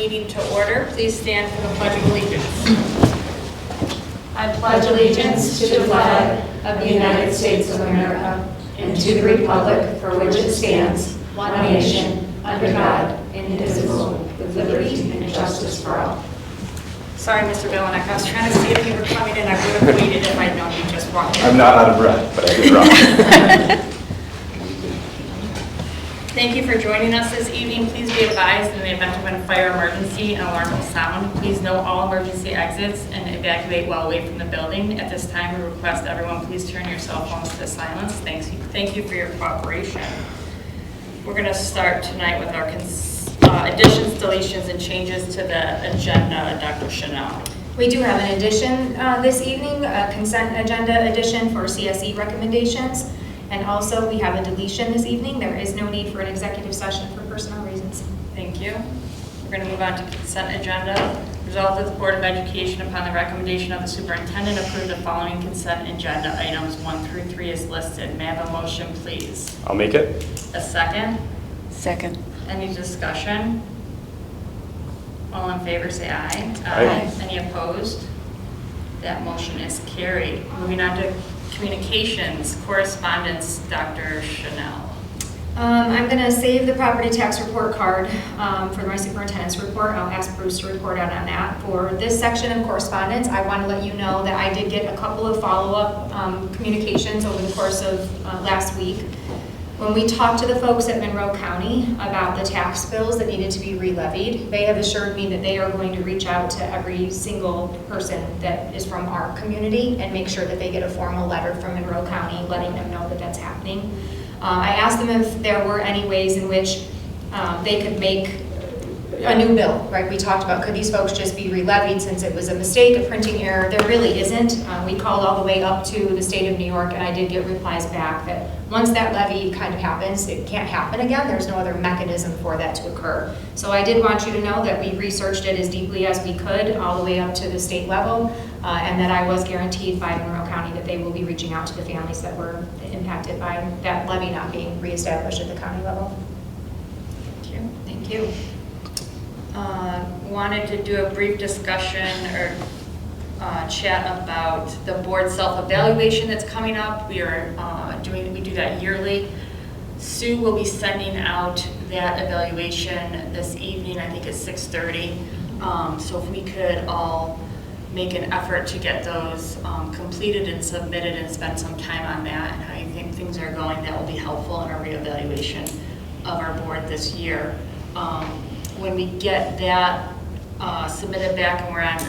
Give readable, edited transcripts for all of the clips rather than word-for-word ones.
meeting to order. Please stand for the Pledge of Allegiance. I pledge allegiance to the flag of the United States of America and to the republic for which it stands, one nation, under God, indivisible, with liberty and justice for all. Sorry, Mr. Billenek, I was trying to see if you were coming in. I would have waited if I'd known you just walked in. I'm not out of breath, but I did run. Thank you for joining us this evening. Please be advised in the event of a fire emergency and alarm will sound, please note all emergency exits and evacuate well away from the building. At this time, we request everyone please turn your cell phones to silence. Thank you for your cooperation. We're going to start tonight with our additions, deletions, and changes to the agenda. Dr. Chanel. We do have an addition this evening, a consent agenda addition for CSE recommendations. And also, we have a deletion this evening. There is no need for an executive session for personnel reasons. Thank you. We're going to move on to consent agenda. Resolved that the Board of Education, upon the recommendation of the superintendent, approve the following consent agenda items 1 through 3 is listed. May I have a motion, please? I'll make it. A second? Second. Any discussion? All in favor say aye. Aye. Any opposed? That motion is carried. Moving on to communications, correspondence, Dr. Chanel. I'm going to save the property tax report card for my superintendent's report. I'll ask Bruce to report out on that. For this section of correspondence, I want to let you know that I did get a couple of follow-up communications over the course of last week. When we talked to the folks at Monroe County about the tax bills that needed to be re-levied, they have assured me that they are going to reach out to every single person that is from our community and make sure that they get a formal letter from Monroe County letting them know that that's happening. I asked them if there were any ways in which they could make a new bill, right? We talked about could these folks just be re-levied since it was a mistake, a printing error. There really isn't. We called all the way up to the state of New York and I did get replies back that once that levy kind of happens, it can't happen again. There's no other mechanism for that to occur. So I did want you to know that we researched it as deeply as we could all the way up to the state level and that I was guaranteed by Monroe County that they will be reaching out to the families that were impacted by that levy not being reestablished at the county level. Thank you. Thank you. Wanted to do a brief discussion or chat about the board self-evaluation that's coming up. We do that yearly. Sue will be sending out that evaluation this evening. I think it's 6:30. So if we could all make an effort to get those completed and submitted and spend some time on that and how you think things are going, that will be helpful in our reevaluation of our board this year. When we get that submitted back and we're on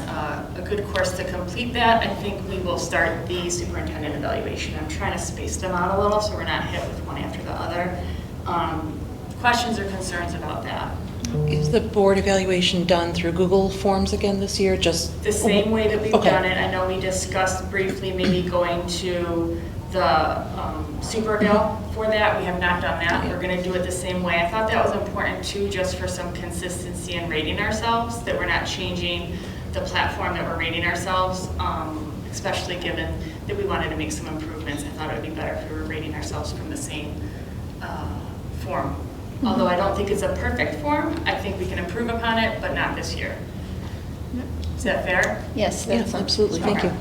a good course to complete that, I think we will start the superintendent evaluation. I'm trying to space them out a little so we're not hit with one after the other. Questions or concerns about that? Is the board evaluation done through Google Forms again this year? Just The same way that we've Okay. done it. I know we discussed briefly maybe going to the Superville for that. We have not done that. We're going to do it the same way. I thought that was important too, just for some consistency in rating ourselves, that we're not changing the platform that we're rating ourselves, especially given that we wanted to make some improvements. I thought it would be better if we were rating ourselves from the same form. Although I don't think it's a perfect form, I think we can improve upon it, but not this year. Is that fair? Yes, absolutely. Thank you.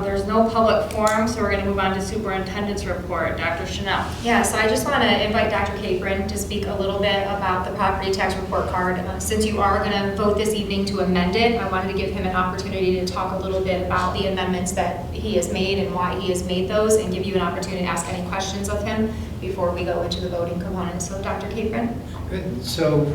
There's no public forum, so we're going to move on to superintendent's report. Dr. Chanel. Yeah, so I just want to invite Dr. Capron to speak a little bit about the property tax report card. Since you are going to vote this evening to amend it, I wanted to give him an opportunity to talk a little bit about the amendments that he has made and why he has made those, and give you an opportunity to ask any questions of him before we go into the voting component. So Dr. Capron. Good. So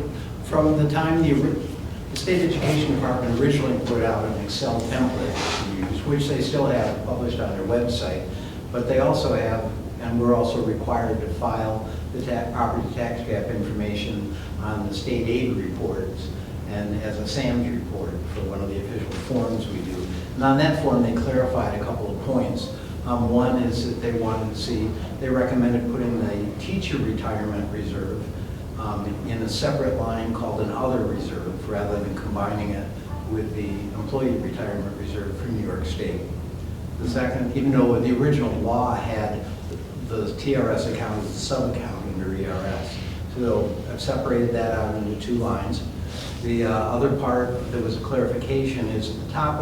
from the time the State Education Department originally put out an Excel template to use, which they still have published on their website, but they also have, and we're also required to file the property tax cap information on the state aid reports and as a SAMS report for one of the official forms we do. And on that form, they clarified a couple of points. One is that they recommended putting the teacher retirement reserve in a separate line called an other reserve rather than combining it with the employee retirement reserve for New York State. The second, even though the original law had the TRS account as a sub-account under ERS, So I've separated that out into two lines. The other part that was a clarification is at the top,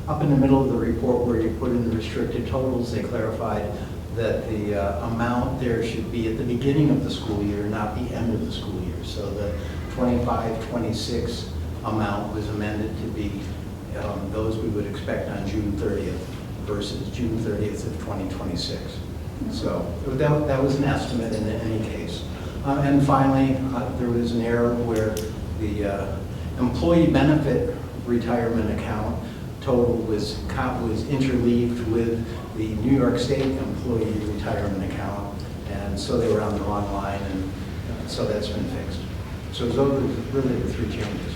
up in the middle of the report where you put in the restricted totals, they clarified that the amount there should be at the beginning of the school year, not the end of the school year. So the 25-26 amount was amended to be those we would expect on June 30th versus June 30th of 2026. So that was an estimate in any case. And finally, there was an error where the employee benefit retirement account total was interleaved with the New York State employee retirement account, and so they were on the wrong line, and so that's been fixed. So those are really the three changes.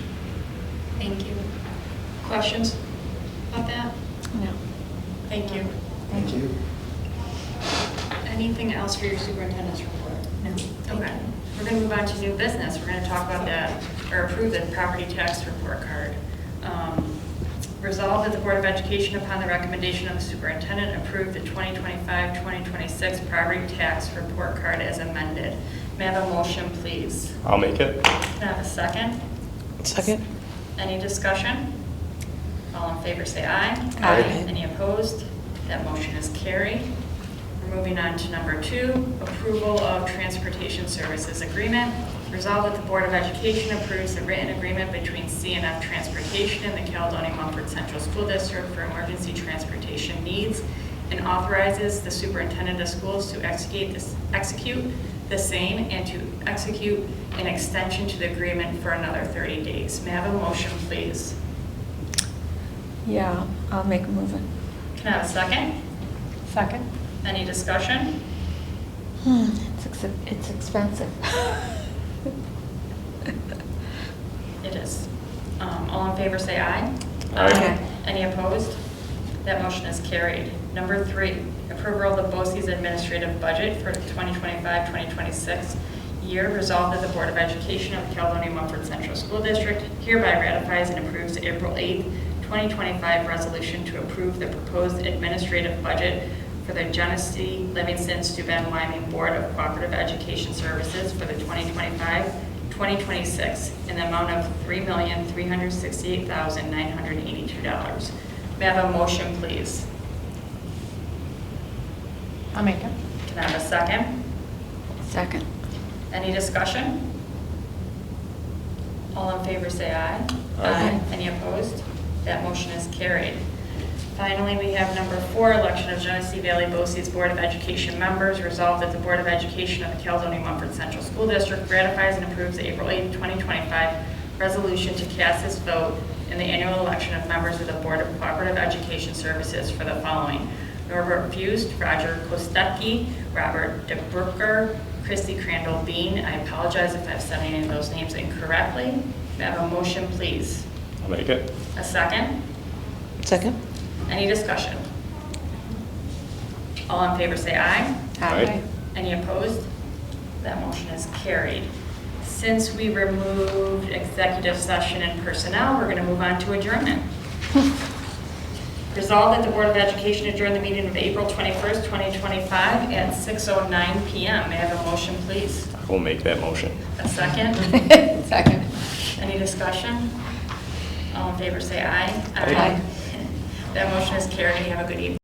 Thank you. Questions about that? No. Thank you. Thank you. Anything else for your superintendent's report? No. Okay. We're going to move on to new business. We're going to talk about that, or approve the property tax report card. Resolved that the Board of Education, upon the recommendation of the superintendent, approve the 2025-2026 property tax report card as amended. May I have a motion, please? I'll make it. Can I have a second? Second? Any discussion? All in favor say aye. Aye. Any opposed? That motion is carried. We're moving on to number 2, approval of transportation services agreement. Resolved that the Board of Education approves the written agreement between C&F Transportation and the Caledonia Mumford Central School District for emergency transportation needs and authorizes the superintendent of schools to execute the same and to execute an extension to the agreement for another 30 days. May I have a motion, please? Yeah, I'll make a move. Can I have a second? Second. Any discussion? It's expensive. It is. All in favor say aye. Aye. Any opposed? That motion is carried. Number 3, approval of the BOCES administrative budget for 2025-2026 year. Resolved that the Board of Education of the Caledonia Mumford Central School District hereby ratifies and approves the April 8th, 2025 resolution to approve the proposed administrative budget for the Genesee Livingston Steuben Wyoming Board of Cooperative Education Services for the 2025-2026 in the amount of $3,368,982. May I have a motion, please? I'll make it. Can I have a second? Second. Any discussion? All in favor say aye. Aye. Any opposed? That motion is carried. Finally, we have number 4, election of Genesee Valley BOCES Board of Education members. Resolved that the Board of Education of the Caledonia Mumford Central School District ratifies and approves the April 8, 2025 resolution to cast its vote in the annual election of members of the Board of Cooperative Education Services for the following: Norbert Fust, Roger Kostecki, Robert DeBrucker, Christy Crandall Bean. I apologize if I've said any of those names incorrectly. May I have a motion, please? I'll make it. A second? Second? Any discussion? All in favor say aye. Aye. Any opposed? That motion is carried. Since we removed executive session and personnel, we're going to move on to adjournment. Resolved that the Board of Education adjourn the meeting of April 21st, 2025 at 6:09 PM. May I have a motion, please? I will make that motion. A second? Second. Any discussion? All in favor say aye. Aye. That motion is carried. Have a good evening.